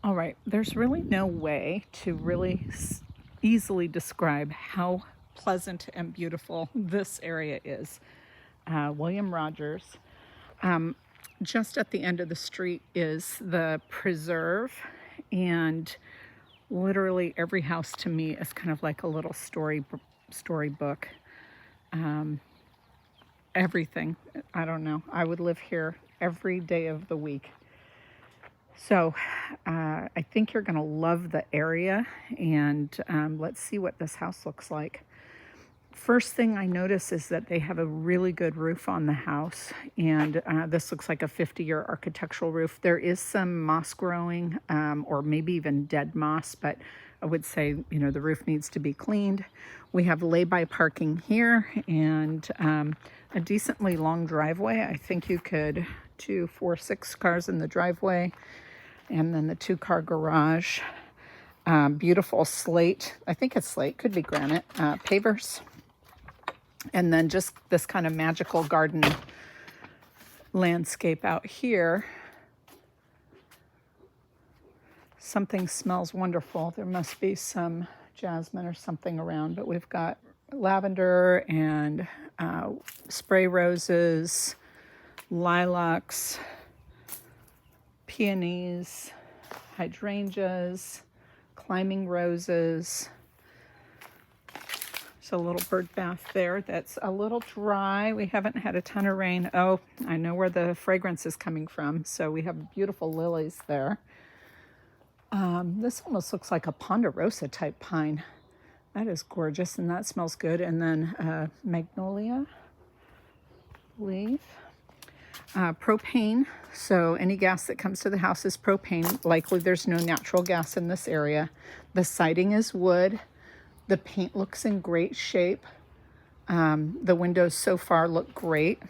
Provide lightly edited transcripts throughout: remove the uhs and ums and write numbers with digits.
All right, there's really no way to really easily describe how pleasant and beautiful this area is. William Rogers. Um, just at the end of the street is the preserve, and literally every house to me is kind of like a little storybook. Everything. I don't know. I would live here every day of the week. So I think you're going to love the area, and let's see what this house looks like. First thing I notice is that they have a really good roof on the house, and this looks like a 50-year architectural roof. There is some moss growing, or maybe even dead moss, but I would say, the roof needs to be cleaned. We have lay-by parking here, and a decently long driveway. I think you could 2, 4, 6 cars in the driveway, and then the 2-car garage. Beautiful slate. I think it's slate, could be granite, pavers. And then just this kind of magical garden landscape out here. Something smells wonderful. There must be some jasmine or something around, but we've got lavender and spray roses, lilacs, peonies, hydrangeas, climbing roses. A little bird bath there that's a little dry. We haven't had a ton of rain. Oh, I know where the fragrance is coming from. So we have beautiful lilies there. This almost looks like a ponderosa type pine. That is gorgeous, and that smells good. And then magnolia leaf. Propane. So any gas that comes to the house is propane. Likely there's no natural gas in this area. The siding is wood. The paint looks in great shape. The windows so far look great.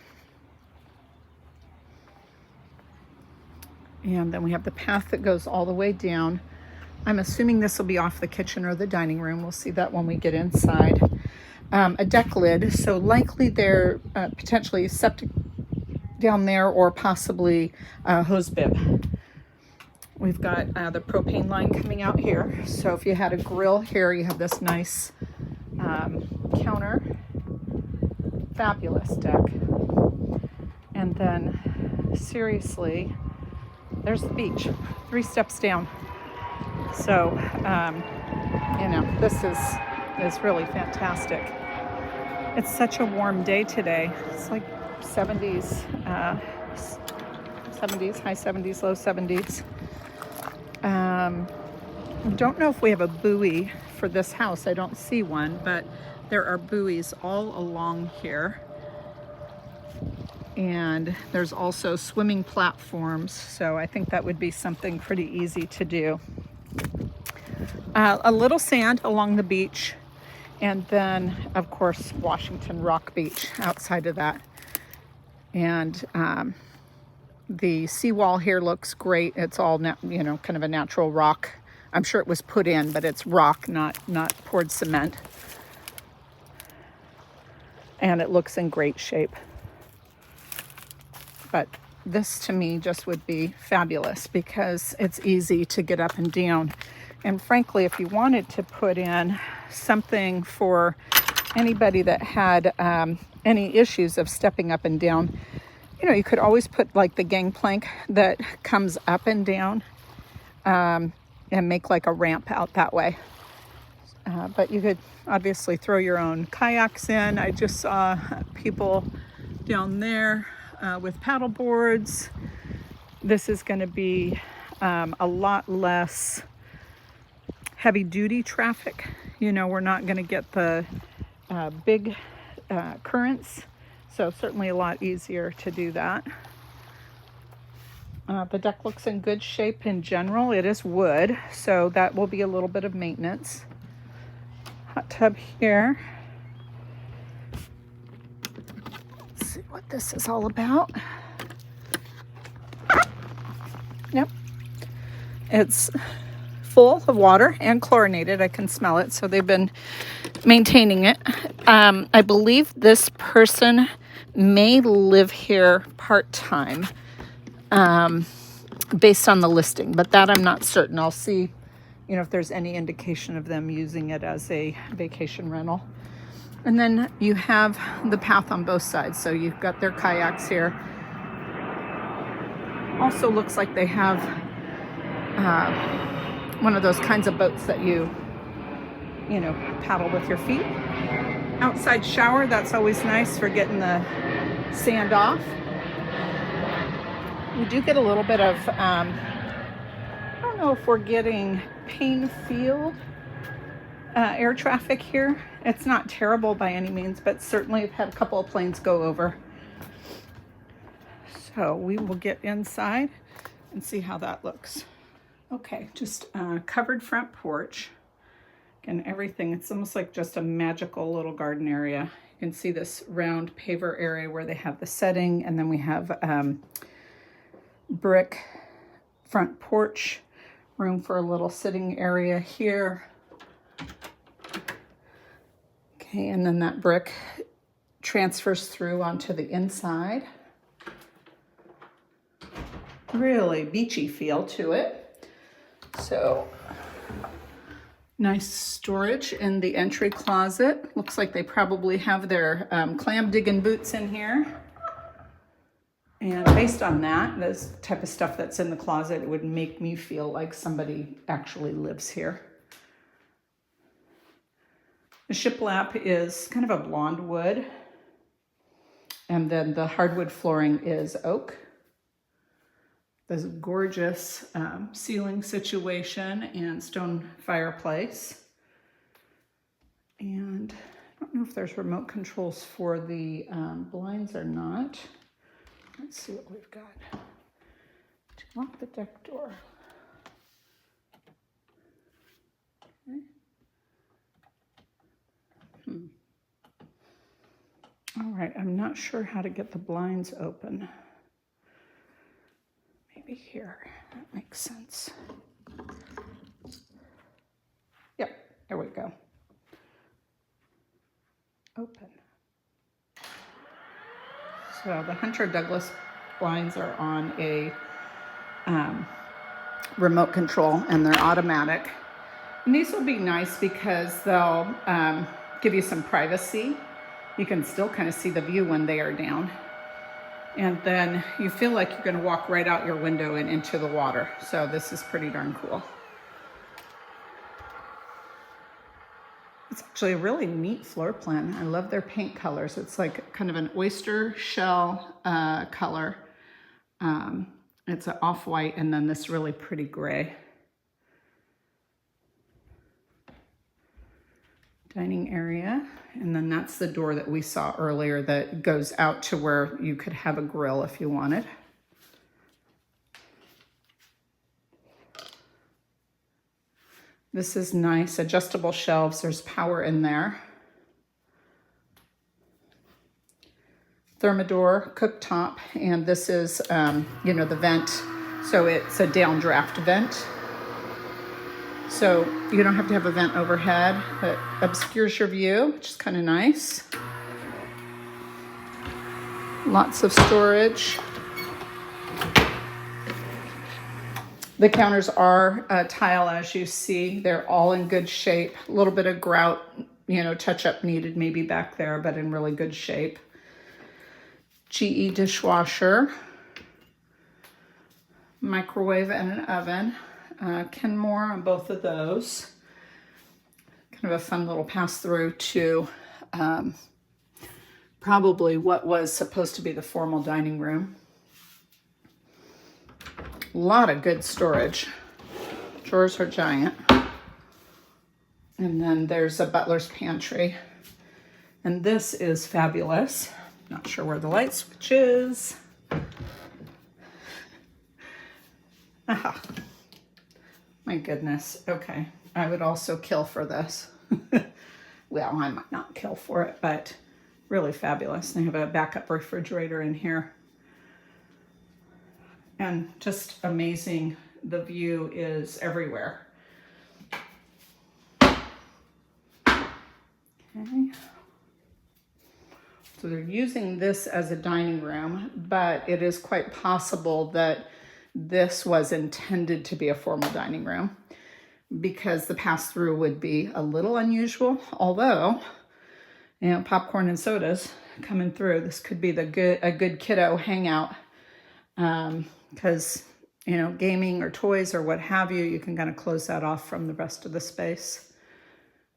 And then we have the path that goes all the way down. I'm assuming this will be off the kitchen or the dining room. We'll see that when we get inside. A deck lid, so likely there potentially septic down there, or possibly a hose bib. We've got the propane line coming out here. So if you had a grill here, you have this nice counter. Fabulous deck. And then, seriously, there's the beach, 3 steps down. So, this is really fantastic. It's such a warm day today. It's like 70s, high 70s, low 70s. Don't know if we have a buoy for this house. I don't see one, but there are buoys all along here. And there's also swimming platforms, so I think that would be something pretty easy to do. A little sand along the beach, and then, of course, Washington Rock Beach outside of that. And the seawall here looks great. It's all, kind of a natural rock. I'm sure it was put in, but it's rock, not poured cement. And it looks in great shape. But this to me just would be fabulous because it's easy to get up and down. And frankly, if you wanted to put in something for anybody that had any issues of stepping up and down, you could always put like the gangplank that comes up and down and make like a ramp out that way. But you could obviously throw your own kayaks in. I just saw people down there with paddle boards. This is going to be a lot less heavy duty traffic. We're not going to get the big currents. So certainly a lot easier to do that. The deck looks in good shape in general. It is wood, so that will be a little bit of maintenance. Hot tub here. Let's see what this is all about. Yep. It's full of water and chlorinated. I can smell it, so they've been maintaining it. I believe this person may live here part-time. based on the listing, but that I'm not certain. I'll see, you know, if there's any indication of them using it as a vacation rental. And then you have the path on both sides. So you've got their kayaks here. Also looks like they have one of those kinds of boats that you know, paddle with your feet. Outside shower, that's always nice for getting the sand off. We do get a little bit of, I don't know if we're getting Payne Field air traffic here. It's not terrible by any means, but certainly I've had a couple of planes go over. So we will get inside and see how that looks. Okay, just covered front porch. And everything, it's almost like just a magical little garden area. You can see this round paver area where they have the setting, and then we have brick front porch, room for a little sitting area here. Okay, and then that brick transfers through onto the inside. Really beachy feel to it. So nice storage in the entry closet. Looks like they probably have their clam digging boots in here. And based on that, this type of stuff that's in the closet, it would make me feel like somebody actually lives here. The shiplap is kind of a blonde wood. And then the hardwood flooring is oak. There's a gorgeous ceiling situation and stone fireplace. And I don't know if there's remote controls for the blinds or not. Let's see what we've got. To lock the deck door. Okay. All right, I'm not sure how to get the blinds open. Maybe here, that makes sense. Yep, there we go. Open. So the Hunter Douglas blinds are on a remote control, and they're automatic. And these will be nice because they'll give you some privacy. You can still kind of see the view when they are down. And then you feel like you're going to walk right out your window and into the water. So this is pretty darn cool. It's actually a really neat floor plan. I love their paint colors. It's like kind of an oyster shell color. It's an off-white and then this really pretty gray. Dining area, and then that's the door that we saw earlier that goes out to where you could have a grill if you wanted. This is nice, adjustable shelves, there's power in there. Thermador cooktop, and this is, you know, the vent, so it's a downdraft vent. So you don't have to have a vent overhead that obscures your view, which is kind of nice. Lots of storage. The counters are tile, as you see. They're all in good shape. A little bit of grout, you know, touch-up needed maybe back there, but in really good shape. GE dishwasher. Microwave and an oven. Kenmore on both of those. Kind of a fun little pass-through to probably what was supposed to be the formal dining room. A lot of good storage. Drawers are giant. And then there's a butler's pantry. And this is fabulous. Not sure where the light switch is. Aha. My goodness. Okay. I would also kill for this. Well, I might not kill for it, but really fabulous. They have a backup refrigerator in here. And just amazing. The view is everywhere. Okay. So they're using this as a dining room, but it is quite possible that this was intended to be a formal dining room because the pass-through would be a little unusual, although, you know, popcorn and sodas coming through. This could be a good kiddo hangout because, you know, gaming or toys or what have you, you can kind of close that off from the rest of the space.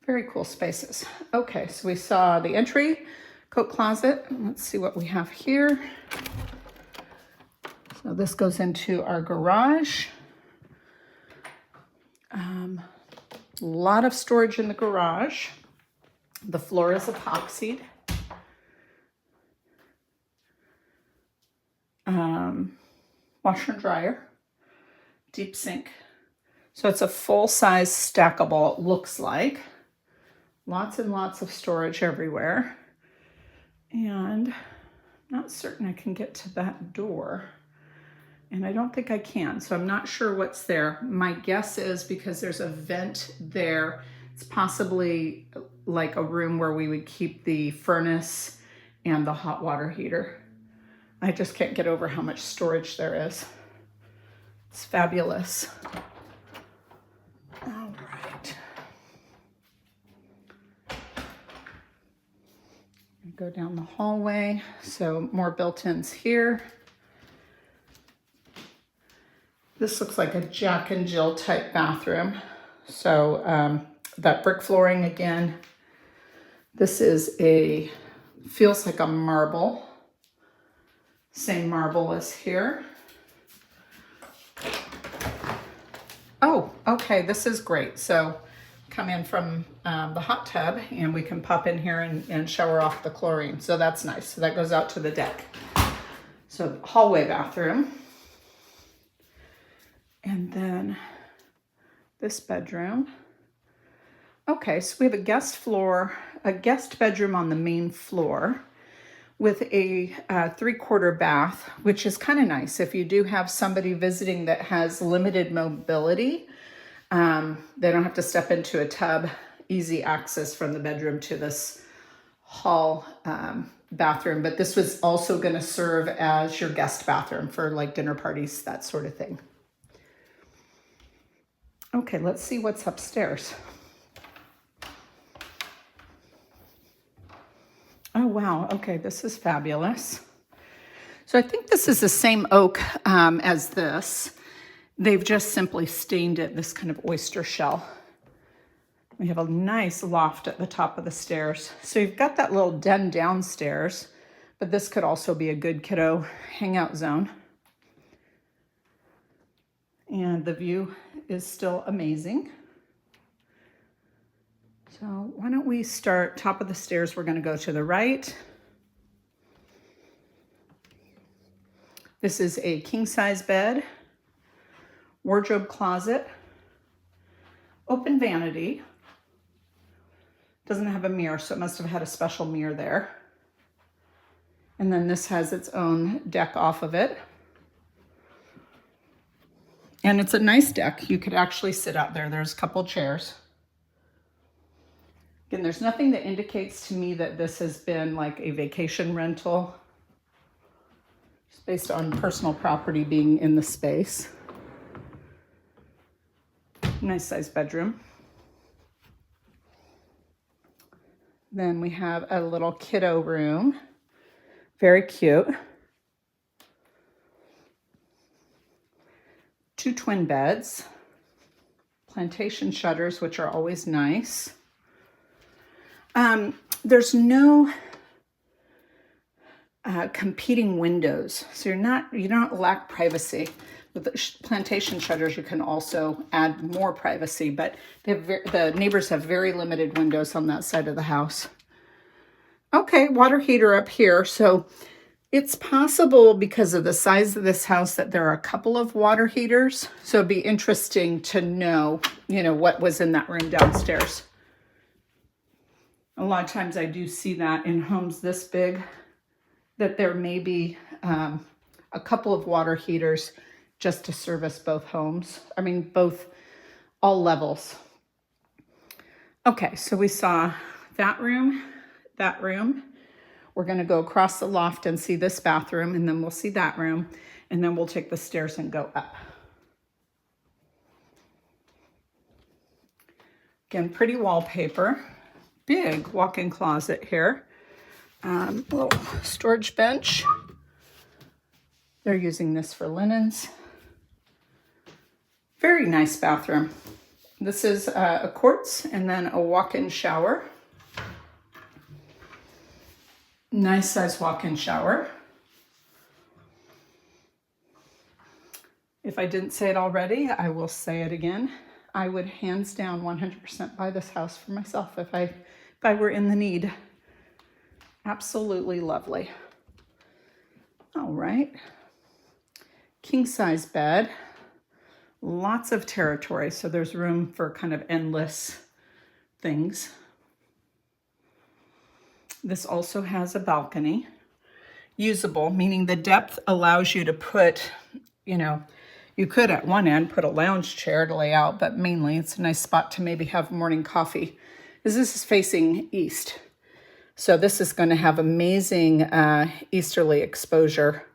Very cool spaces. Okay, so we saw the entry, coat closet. Let's see what we have here. So this goes into our garage. A lot of storage in the garage. The floor is epoxied. Washer and dryer. Deep sink. So it's a full-size stackable, it looks like. Lots and lots of storage everywhere. And I'm not certain I can get to that door. And I don't think I can, so I'm not sure what's there. My guess is because there's a vent there, it's possibly like a room where we would keep the furnace and the hot water heater. I just can't get over how much storage there is. It's fabulous. All right. Go down the hallway, so more built-ins here. This looks like a Jack and Jill type bathroom. So that brick flooring again. This is feels like a marble. Same marble as here. Oh, okay, this is great. So come in from the hot tub and we can pop in here and shower off the chlorine. So that's nice. So that goes out to the deck. So hallway bathroom. And then this bedroom. Okay, so we have a guest bedroom on the main floor with a 3/4 bath, which is kind of nice. If you do have somebody visiting that has limited mobility, they don't have to step into a tub, easy access from the bedroom to this hall bathroom. But this was also going to serve as your guest bathroom for like dinner parties, that sort of thing. Okay, let's see what's upstairs. Oh, wow. Okay, this is fabulous. So I think this is the same oak as this. They've just simply stained it this kind of oyster shell. We have a nice loft at the top of the stairs. So you've got that little den downstairs, but this could also be a good kiddo hangout zone. And the view is still amazing. So why don't we start top of the stairs? We're going to go to the right. This is a king size bed, wardrobe closet, open vanity. Doesn't have a mirror, so it must have had a special mirror there. And then this has its own deck off of it. And it's a nice deck. You could actually sit out there. There's a couple chairs. Again, there's nothing that indicates to me that this has been like a vacation rental. Just based on personal property being in the space. Nice sized bedroom. Then we have a little kiddo room. Very cute. 2 twin beds, plantation shutters, which are always nice. There's no competing windows, so you don't lack privacy. With the plantation shutters, you can also add more privacy, but the neighbors have very limited windows on that side of the house. Okay, water heater up here. So it's possible because of the size of this house that there are a couple of water heaters. So it'd be interesting to know, what was in that room downstairs. A lot of times I do see that in homes this big, that there may be a couple of water heaters just to service both homes. I mean, all levels. Okay, so we saw that room. We're going to go across the loft and see this bathroom, and then we'll see that room. and then we'll take the stairs and go up. Again, pretty wallpaper, big walk-in closet here, little storage bench. They're using this for linens. Very nice bathroom. This is a quartz and then a walk-in shower. Nice size walk-in shower. If I didn't say it already, I will say it again. I would hands down 100% buy this house for myself if I were in the need. Absolutely lovely. All right. King size bed. Lots of territory, so there's room for kind of endless things. This also has a balcony. Usable, meaning the depth allows you to put, you know, you could at one end put a lounge chair to lay out, but mainly it's a nice spot to maybe have morning coffee, because this is facing east. So this is going to have amazing easterly exposure.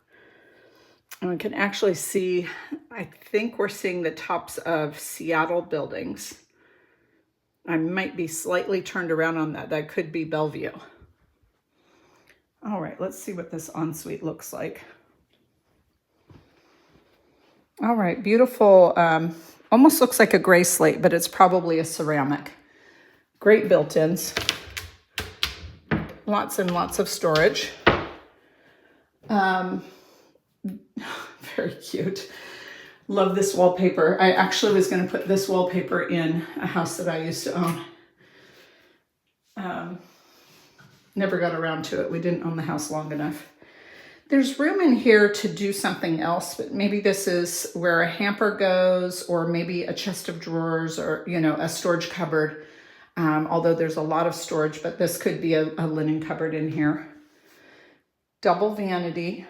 And we can actually see, I think we're seeing the tops of Seattle buildings. I might be slightly turned around on that. That could be Bellevue. All right, let's see what this ensuite looks like. All right, beautiful. Almost looks like a gray slate, but it's probably a ceramic. Great built-ins. Lots and lots of storage. Very cute. Love this wallpaper. I actually was going to put this wallpaper in a house that I used to own. Never got around to it. We didn't own the house long enough. There's room in here to do something else, but maybe this is where a hamper goes, or maybe a chest of drawers, or, you know, a storage cupboard. Although there's a lot of storage, but this could be a linen cupboard in here. Double vanity.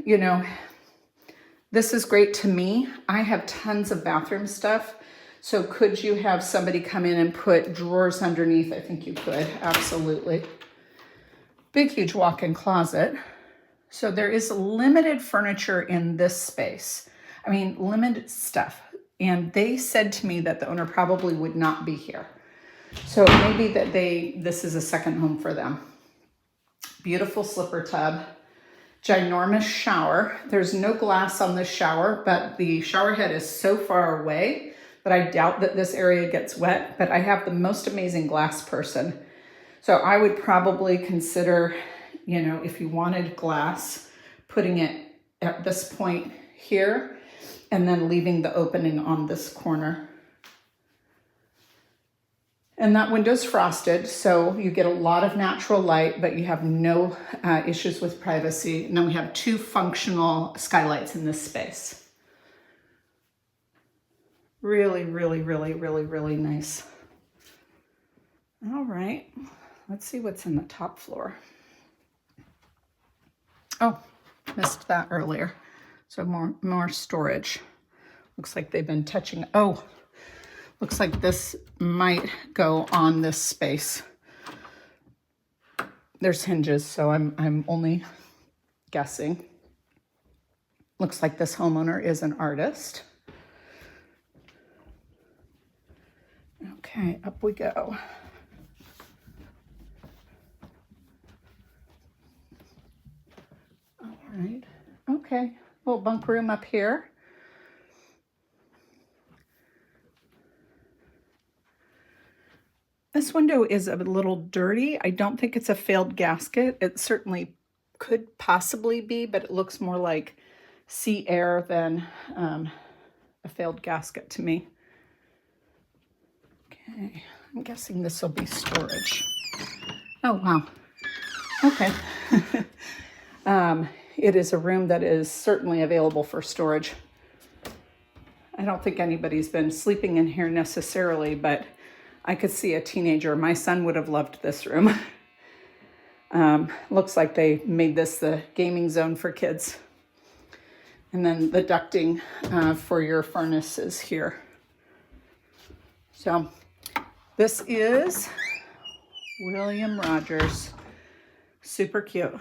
You know, this is great to me. I have tons of bathroom stuff. So could you have somebody come in and put drawers underneath? I think you could, absolutely. Big, huge walk-in closet. So there is limited furniture in this space. I mean, limited stuff. And they said to me that the owner probably would not be here. So maybe that this is a second home for them. Beautiful slipper tub. Ginormous shower. There's no glass on this shower, but the shower head is so far away that I doubt that this area gets wet, but I have the most amazing glass person. So I would probably consider, you know, if you wanted glass, putting it at this point here and then leaving the opening on this corner. And that window's frosted, so you get a lot of natural light, but you have no issues with privacy. And then we have 2 functional skylights in this space. Really, really, really, really, really nice. All right, let's see what's in the top floor. Oh, missed that earlier. So more storage. Looks like they've been touching. Oh, looks like this might go on this space. There's hinges, so I'm only guessing. Looks like this homeowner is an artist. Okay, up we go. All right, okay, little bunk room up here. This window is a little dirty. I don't think it's a failed gasket. It certainly could possibly be, but it looks more like sea air than a failed gasket to me. Okay, I'm guessing this will be storage. Oh, wow. Okay. It is a room that is certainly available for storage. I don't think anybody's been sleeping in here necessarily, but I could see a teenager. My son would have loved this room. Looks like they made this the gaming zone for kids. And then the ducting for your furnace is here. So this is William Rogers. Super cute.